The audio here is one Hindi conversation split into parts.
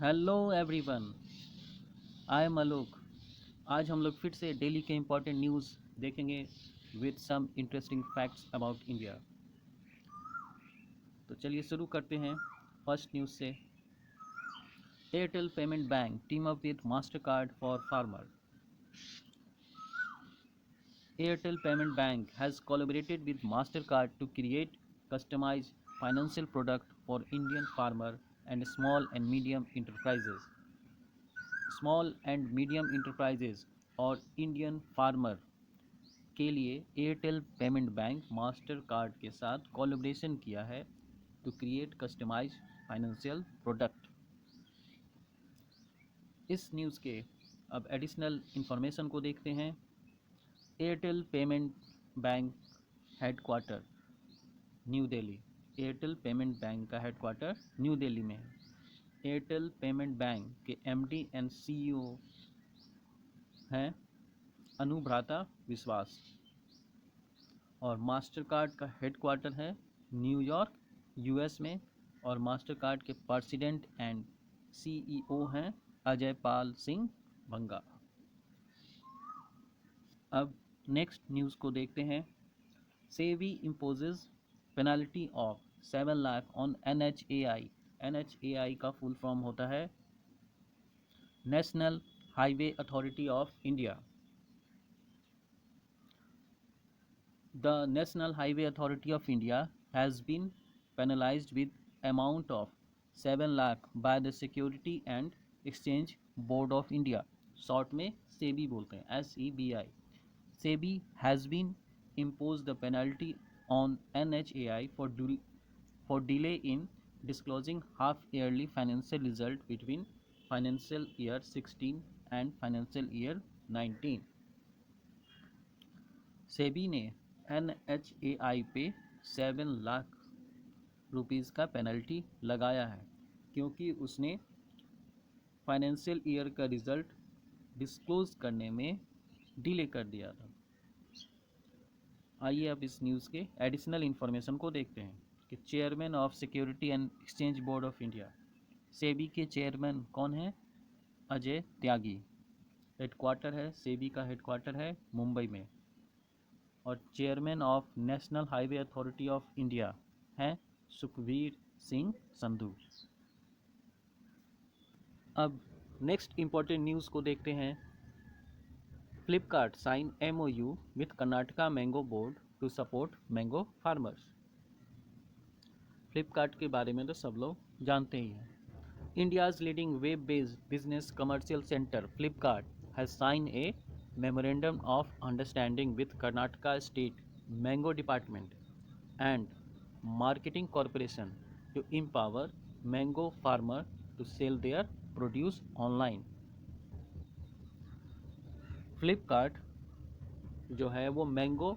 Hello everyone, I am Alok. आज हम लोग फिर से डेली के इम्पोर्टेंट न्यूज़ देखेंगे with some interesting facts about India. तो चलिए शुरू करते हैं फर्स्ट न्यूज़ से। Airtel payment bank team up with master card for farmer. Airtel payment bank has collaborated with Mastercard to create customized financial product for Indian farmer and small and medium enterprises. Small and medium enterprises और इंडियन फार्मर के लिए Airtel payment bank Master card के साथ कोलैबोरेशन किया है to create customise financial product. इस न्यूज़ के अब एडिशनल इंफॉर्मेशन को देखते हैं। Airtel payment bank headquarter New Delhi. Airtel payment bank का हेडक्वार्टर न्यू दिल्ली में है। एयरटेल पेमेंट बैंक के एमडी एंड सीईओ हैं अनुभ्राता विश्वास और मास्टर कार्ड का हेडक्वार्टर है न्यूयॉर्क यूएस में और मास्टर कार्ड के प्रेसिडेंट एंड सीईओ हैं अजय पाल सिंह भंगा। अब नेक्स्ट न्यूज़ को देखते हैं। SEBI imposes penalty of 7 lakh on NHAI। NHAI का फुल फॉर्म होता है national highway authority of India. The National Highway Authority of India has been penalized with amount of 7 lakh by the Security and Exchange Board of India, short में SEBI बोलते हैं, SEBI. SEBI has been imposed the penalty on NHAI for delay in disclosing half-yearly financial result between financial year 16 and financial year 19. SEBI ने NHAI पे 7 लाख रुपीज़ का पेनल्टी लगाया है क्योंकि उसने फाइनेंशियल ईयर का रिज़ल्ट डिस्क्लोज करने में डिले कर दिया था। आइए अब इस न्यूज़ के एडिशनल इन्फॉर्मेशन को देखते हैं कि chairman of security and exchange board of India, SEBI के चेयरमैन कौन है? अजय त्यागी। हेडक्वार्टर है, सेबी का हेडक्वार्टर है मुंबई में। और chairman of national highway authority of India हैं सुखबीर सिंह संधू। अब नेक्स्ट इम्पॉर्टेंट न्यूज़ को देखते हैं। Flipkart sign MOU with Karnataka mango board to support mango farmers. Flipkart के बारे में तो सब लोग जानते ही हैं। India's leading web based business commercial centre Flipkart has sign a Memorandum of Understanding with Karnataka State Mango Department and Marketing Corporation to empower mango farmer to sell their produce online. Flipkart जो है वो mango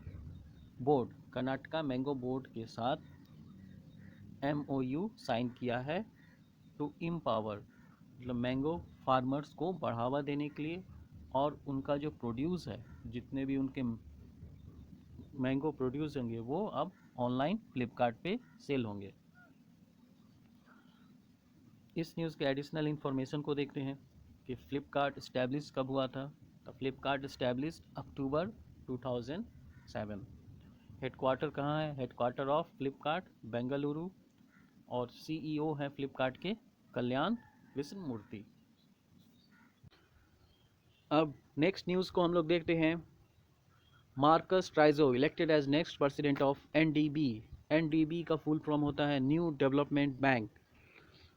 board, Karnataka mango board के साथ MOU साइन किया है टू एम्पावर, मतलब मैंगो फार्मर्स को बढ़ावा देने के लिए और उनका जो प्रोड्यूस है, जितने भी उनके मैंगो प्रोड्यूस होंगे वो अब ऑनलाइन फ्लिपकार्ट पे सेल होंगे। इस न्यूज़ के एडिशनल इन्फॉर्मेशन को देखते हैं कि फ्लिपकार्ट इस्टेब्लिश कब हुआ था। तो फ्लिपकार्ट इस्टेब्लिश अक्टूबर 2007। हेडक्वार्टर कहाँ है? हेडक्वार्टर ऑफ फ्लिपकार्ट बेंगलुरु और CEO हैं फ्लिपकार्ट के कल्याण कृष्णमूर्ति। अब नेक्स्ट न्यूज़ को हम लोग देखते हैं। Marcus Troyjo elected as next president of NDB। NDB का फुल फॉर्म होता है New Development Bank.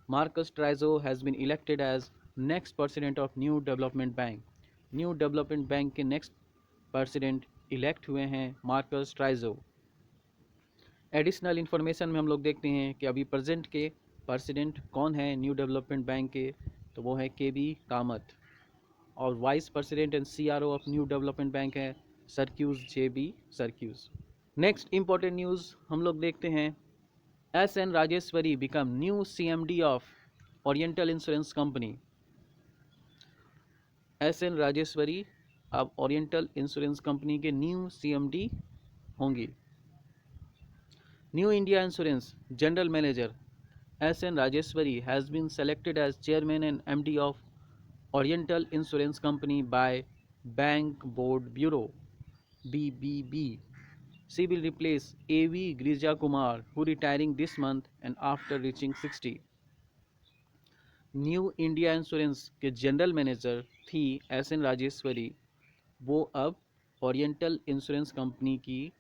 Marcus Troyjo has been elected as next president of New Development Bank. New Development Bank के नेक्स्ट प्रेसिडेंट इलेक्ट हुए हैं मार्कस ट्राइजो। एडिशनल इन्फॉर्मेशन में हम लोग देखते हैं कि अभी प्रेजेंट के प्रेसिडेंट कौन है न्यू डेवलपमेंट बैंक के, तो वो है KB कामत। और vice president and CRO of New Development bank है सरक्यूज JB सरक्यूज। नेक्स्ट इंपॉर्टेंट न्यूज़ हम लोग देखते हैं। SN Rajeshwari become new CMD of oriental insurance company. SN Rajeshwari अब ओरिएंटल इंश्योरेंस कंपनी के न्यू CMD होंगी। New India insurance general manager S.N. Rajeshwari has been selected as chairman and MD of Oriental Insurance Company by Bank Board Bureau (BBB). She will replace A.V. Girija Kumar, who retiring this month and after reaching 60. New India insurance के जनरल मैनेजर थी S.N. राजेश्वरी। वो अब ओरिएंटल इंश्योरेंस कंपनी की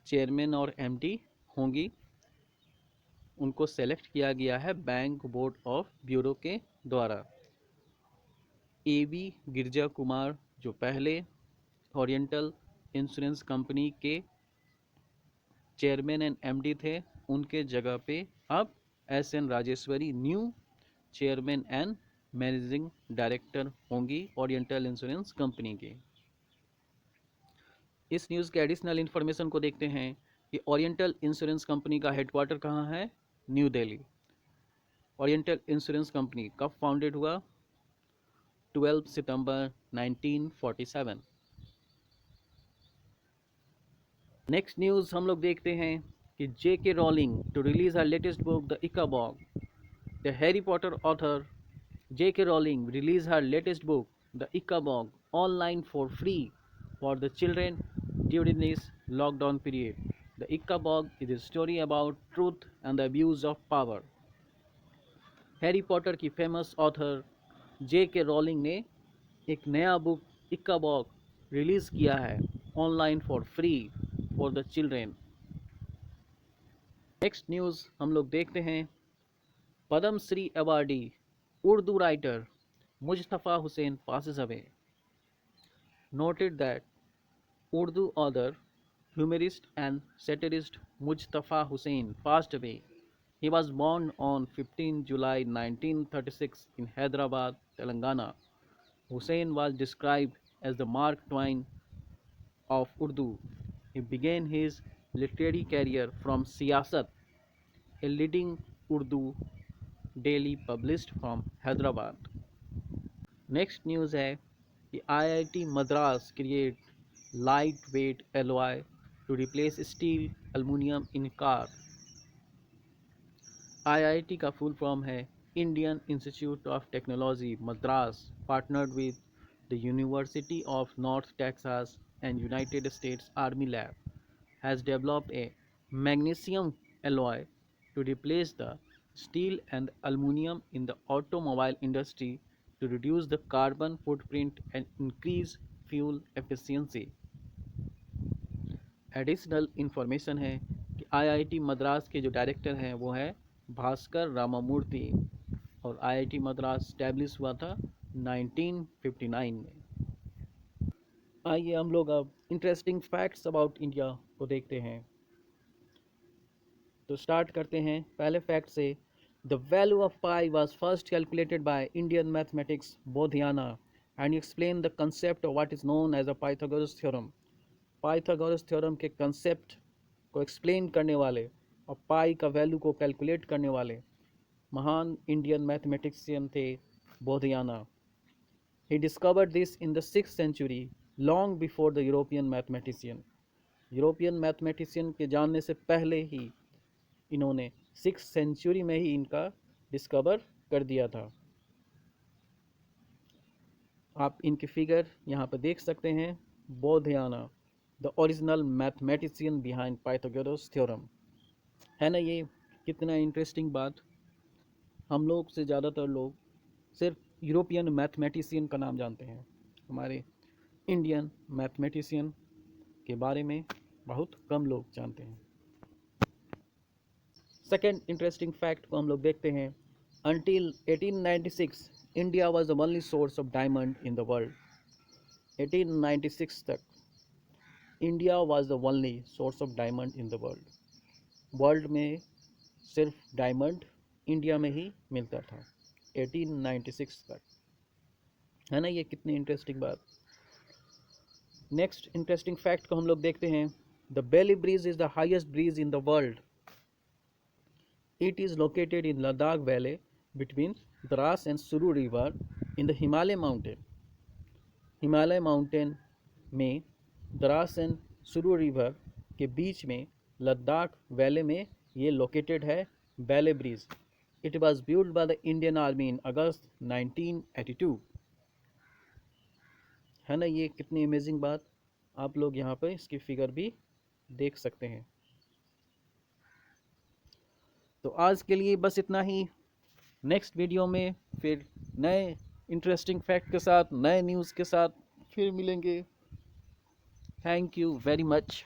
चेयरमैन और एमडी होंगी। उनको सेलेक्ट किया गया है बैंक बोर्ड ऑफ ब्यूरो के द्वारा। A.V. गिरजा कुमार जो पहले ओरिएंटल इंश्योरेंस कंपनी के चेयरमैन एंड एमडी थे, उनके जगह पे अब S.N. Rajeshwari new chairman and managing director होंगी ओरिएंटल इंश्योरेंस कंपनी के। इस न्यूज़ के एडिशनल इन्फॉर्मेशन को देखते हैं कि ओरिएंटल इंश्योरेंस कंपनी का हेडक्वार्टर कहाँ है? New Delhi. Oriental insurance company कब फाउंडेड हुआ? 12 सितंबर 1947। नेक्स्ट न्यूज़ हम लोग देखते हैं कि J.K. Rowling to release her latest book The Ickabog. The Harry Potter author J.K. Rowling released her latest book, The Ickabog, online for free for the children during this lockdown period. The Ickabog is a story about truth and the abuse of power. Harry Potter की फेमस ऑथर J.K. Rowling ने एक नया बुक इक्काबॉग रिलीज़ किया है online for free for the children. Next news हम लोग देखते हैं Padma Shri awardee Urdu writer Mujtaba Hussain passes away. Noted that Urdu author, humorist and satirist Mujtafa Hussain passed away. He was born on 15 July 1936 in Hyderabad, Telangana. Hussain was described as the Mark Twain of Urdu. He began his literary career from Siyasat, a leading Urdu daily published from Hyderabad. Next news है कि IIT Madras create light weight alloy to replace steel aluminium in car. IIT का फुल फॉर्म है Indian Institute of Technology Madras, partnered with the University of North Texas and United States Army Lab, has developed a magnesium alloy to replace the steel and aluminum in the automobile industry to reduce the carbon footprint and increase fuel efficiency. Additional information है कि IIT मद्रास के जो डायरेक्टर हैं वो है भास्कर रामामूर्ति और IIT मद्रास स्टैब्लिश हुआ था 1959 में। आइए हम लोग अब इंटरेस्टिंग फैक्ट्स अबाउट इंडिया को देखते हैं। तो स्टार्ट करते हैं पहले फैक्ट से। The value of pi was first calculated by Indian mathematics Baudhayana and explain the concept of what is known as a Pythagoras theorem. Pythagoras theorem के कंसेप्ट को एक्सप्लेन करने वाले और पाई का वैल्यू को कैलकुलेट करने वाले महान इंडियन मैथमेटिशियन थे Baudhayana. He discovered this in the 6th century long before the European mathematician. European mathematician के जानने से पहले ही इन्होंने 6th century में ही इनका डिस्कवर कर दिया था। आप इनकी फिगर यहाँ पर देख सकते हैं। Baudhayana the original mathematician behind Pythagoras theorem. है ना ये कितना इंटरेस्टिंग बात। हम लोग से ज़्यादातर लोग सिर्फ यूरोपियन मैथमेटिशियन का नाम जानते हैं, हमारे इंडियन मैथमेटिशियन के बारे में बहुत कम लोग जानते हैं। सेकेंड इंटरेस्टिंग फैक्ट को हम लोग देखते हैं। Until 1896 India was the only source of diamond in the world. 1896 तक India was the only source of diamond in the world. World में सिर्फ डायमंड इंडिया में ही मिलता था 1896 तक। है ना ये कितनी इंटरेस्टिंग बात। नेक्स्ट इंटरेस्टिंग फैक्ट को हम लोग देखते हैं। The Bailey bridge is the highest bridge in the world. It is located in Ladakh Valley between Dras and Suru River in the Himalaya mountain. Himalaya mountain में द्रास एंड सुरू रिवर के बीच में लद्दाख वैले में ये लोकेटेड है बेले bridge. It was built by the Indian Army in August 1982. है ना ये कितनी अमेजिंग बात। आप लोग यहाँ पे इसकी फिगर भी देख सकते हैं। तो आज के लिए बस इतना ही। नेक्स्ट वीडियो में फिर नए इंटरेस्टिंग फैक्ट के साथ, नए न्यूज़ के साथ फिर मिलेंगे। Thank you very much.